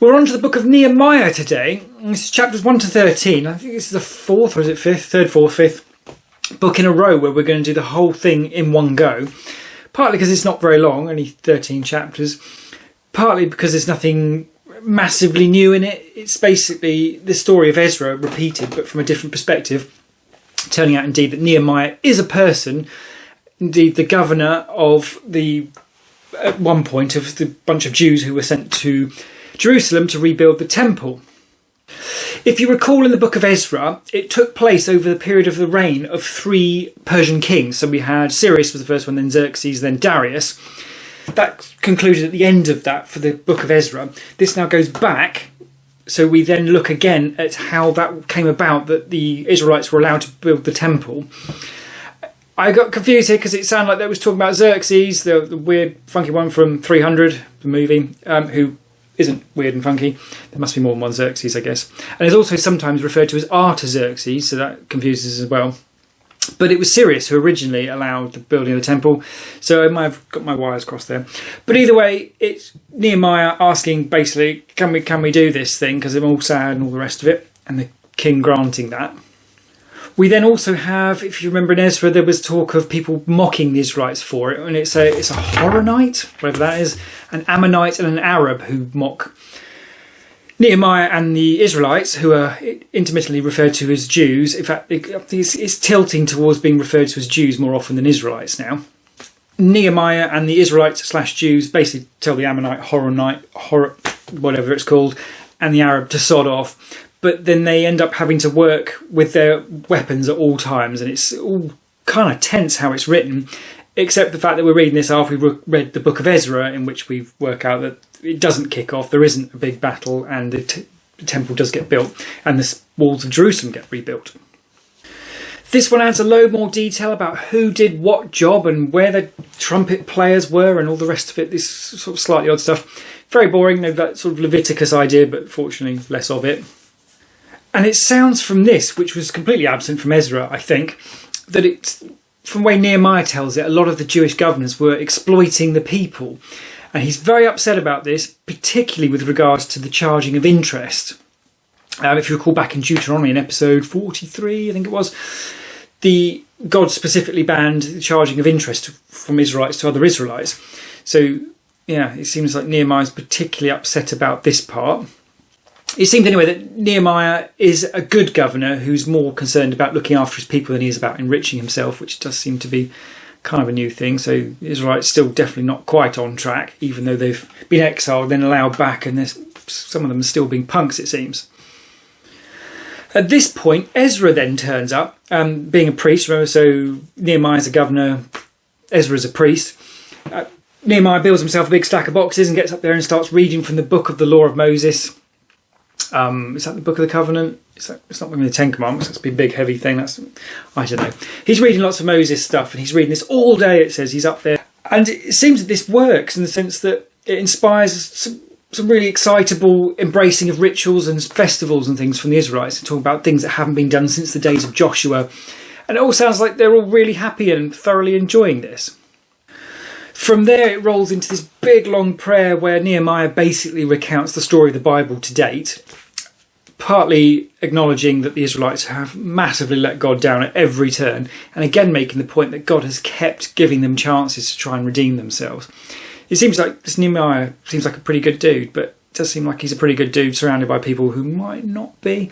We're on to the book of Nehemiah today. This is chapters 1 to 13. I think this is the fourth, or is it fifth? Third, fourth, fifth book in a row where we're going to do the whole thing in one go. Partly because it's not very long, only 13 chapters. Partly because there's nothing massively new in it. It's basically the story of Ezra repeated, but from a different perspective. Turning out indeed that Nehemiah is a person, indeed the governor of at one point, of the bunch of Jews who were sent to Jerusalem to rebuild the temple. If you recall in the book of Ezra, it took place over the period of the reign of 3 Persian kings. So we had Cyrus was the first one, then Xerxes, then Darius. That concluded at the end of that for the book of Ezra. This now goes back, so we then look again at how that came about, that the Israelites were allowed to build the temple. I got confused here because it sounded like they was talking about Xerxes, the weird, funky one from 300, the movie, who isn't weird and funky. There must be more than one Xerxes, I guess. And it's also sometimes referred to as Artaxerxes, so that confuses as well. But it was Cyrus who originally allowed the building of the temple, so I might have got my wires crossed there. But either way, it's Nehemiah asking, basically, can we do this thing, because I'm all sad and all the rest of it, and the king granting that. We then also have, if you remember in Ezra, there was talk of people mocking the Israelites for it, and it's a Horonite, whatever that is, an Ammonite and an Arab who mock Nehemiah and the Israelites, who are intermittently referred to as Jews. In fact, it's tilting towards being referred to as Jews more often than Israelites now. Nehemiah and the Israelites / Jews basically tell the Ammonite, whatever it's called, and the Arab to sod off. But then they end up having to work with their weapons at all times, and it's all kind of tense how it's written, except the fact that we're reading this after we've read the book of Ezra, in which we work out that it doesn't kick off, there isn't a big battle, and the temple does get built, and the walls of Jerusalem get rebuilt. This one adds a load more detail about who did what job and where the trumpet players were and all the rest of it, this sort of slightly odd stuff. Very boring, that sort of Leviticus idea, but fortunately less of it. And it sounds from this, which was completely absent from Ezra, I think, that it's, from the way Nehemiah tells it, a lot of the Jewish governors were exploiting the people. And he's very upset about this, particularly with regards to the charging of interest. If you recall back in Deuteronomy in episode 43, I think it was, God specifically banned the charging of interest from Israelites to other Israelites. So, yeah, it seems like Nehemiah's particularly upset about this part. It seems anyway that Nehemiah is a good governor who's more concerned about looking after his people than he is about enriching himself, which does seem to be kind of a new thing. So the Israelites still definitely not quite on track, even though they've been exiled, then allowed back, and some of them are still being punks, it seems. At this point, Ezra then turns up, being a priest. Remember, so Nehemiah's a governor, Ezra's a priest. Nehemiah builds himself a big stack of boxes and gets up there and starts reading from the book of the law of Moses. Is that the Book of the Covenant? It's not really the Ten Commandments. That's a big heavy thing. I don't know. He's reading lots of Moses stuff, and he's reading this all day. It says he's up there, and it seems that this works in the sense that it inspires some really excitable embracing of rituals and festivals and things from the Israelites, and talking about things that haven't been done since the days of Joshua. And it all sounds like they're all really happy and thoroughly enjoying this. From there, it rolls into this big long prayer where Nehemiah basically recounts the story of the Bible to date, partly acknowledging that the Israelites have massively let God down at every turn, and again making the point that God has kept giving them chances to try and redeem themselves. It seems like this Nehemiah seems like a pretty good dude, but it does seem like he's a pretty good dude surrounded by people who might not be,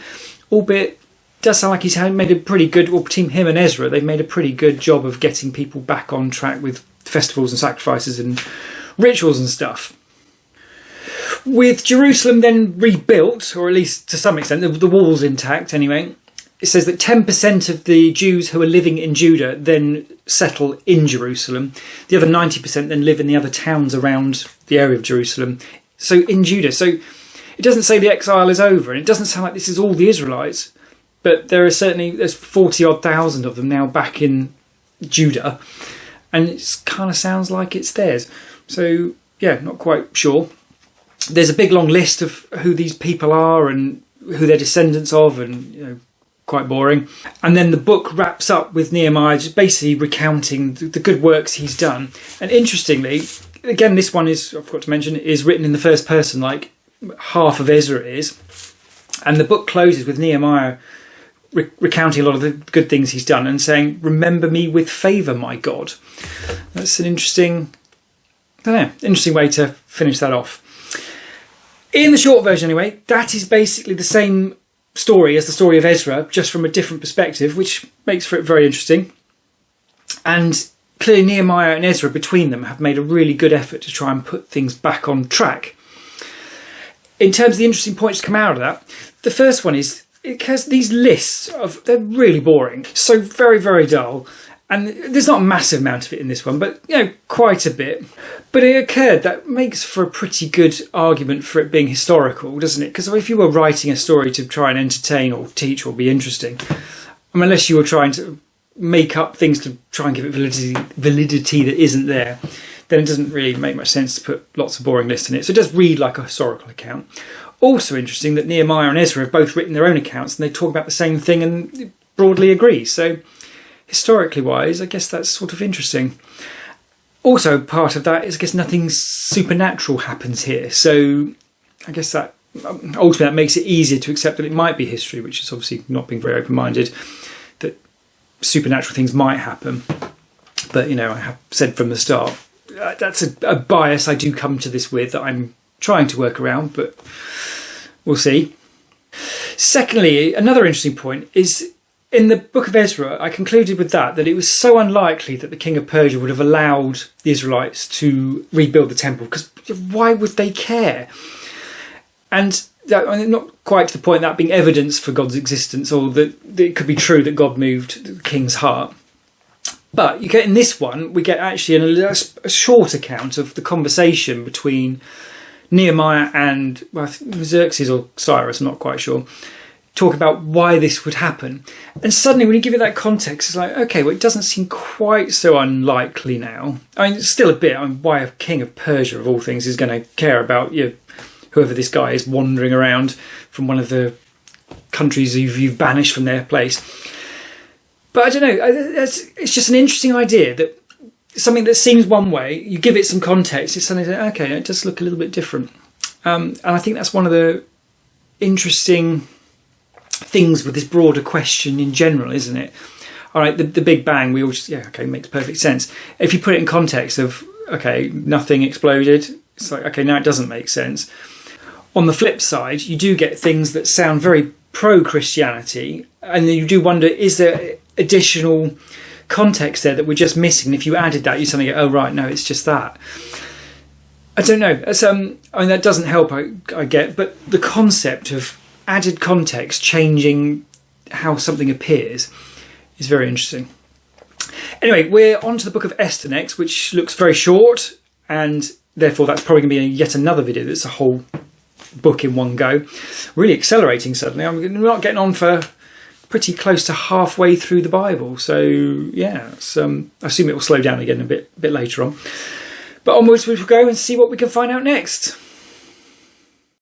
albeit it does sound like he's made a pretty good, well, between him and Ezra, they've made a pretty good job of getting people back on track with festivals and sacrifices and rituals and stuff. With Jerusalem then rebuilt, or at least to some extent, the walls intact anyway, it says that 10% of the Jews who are living in Judah then settle in Jerusalem. The other 90% then live in the other towns around the area of Jerusalem. So in Judah. So it doesn't say the exile is over, and it doesn't sound like this is all the Israelites, but there's 40-odd thousand of them now back in Judah, and it kind of sounds like it's theirs. So yeah, not quite sure. There's a big long list of who these people are and who they're descendants of, and quite boring. And then the book wraps up with Nehemiah just basically recounting the good works he's done. And interestingly, again, this one is, I forgot to mention, is written in the first person, like half of Ezra is. And the book closes with Nehemiah recounting a lot of the good things he's done and saying, "Remember me with favour, my God." That's an interesting way to finish that off. In the short version anyway, that is basically the same story as the story of Ezra, just from a different perspective, which makes for it very interesting. And clearly Nehemiah and Ezra between them have made a really good effort to try and put things back on track. In terms of the interesting points to come out of that, the first one is it has these lists they're really boring, so very, very dull. And there's not a massive amount of it in this one, but quite a bit. But it occurred that makes for a pretty good argument for it being historical, doesn't it? Because if you were writing a story to try and entertain or teach or be interesting, unless you were trying to make up things to try and give it validity that isn't there, then it doesn't really make much sense to put lots of boring lists in it. So it does read like a historical account. Also interesting that Nehemiah and Ezra have both written their own accounts and they talk about the same thing and broadly agree. So historically wise, I guess that's sort of interesting. Also, part of that is, I guess, nothing supernatural happens here. So I guess that ultimately that makes it easier to accept that it might be history, which is obviously not being very open-minded, that supernatural things might happen. But, I have said from the start, that's a bias I do come to this with that I'm trying to work around, but we'll see. Secondly, another interesting point is in the book of Ezra, I concluded with that it was so unlikely that the king of Persia would have allowed the Israelites to rebuild the temple, because why would they care? And not quite to the point that being evidence for God's existence, or that it could be true that God moved the king's heart. But you get in this one, we get actually a short account of the conversation between Nehemiah and Xerxes or Cyrus, I'm not quite sure, talk about why this would happen. And suddenly when you give it that context, it's like, okay, well, it doesn't seem quite so unlikely now. It's still a bit. Why a king of Persia, of all things, is going to care about whoever this guy is wandering around from one of the countries you've banished from their place. But I don't know, it's just an interesting idea that something that seems one way, you give it some context, it's suddenly, okay, it does look a little bit different. And I think that's one of the interesting things with this broader question in general, isn't it? All right, the Big Bang, we all just, makes perfect sense. If you put it in context of, okay, nothing exploded, it's like, okay, now it doesn't make sense. On the flip side, you do get things that sound very pro-Christianity, and you do wonder, is there additional context there that we're just missing? If you added that, you suddenly go, oh right, no, it's just that. I don't know. It's, that doesn't help, I get, but the concept of added context changing how something appears is very interesting. Anyway, we're on to the book of Esther next, which looks very short, and therefore that's probably going to be yet another video that's a whole book in one go. Really accelerating suddenly. I'm not getting on for pretty close to halfway through the Bible, so I assume it will slow down again a bit later on. But onwards we will go and see what we can find out next.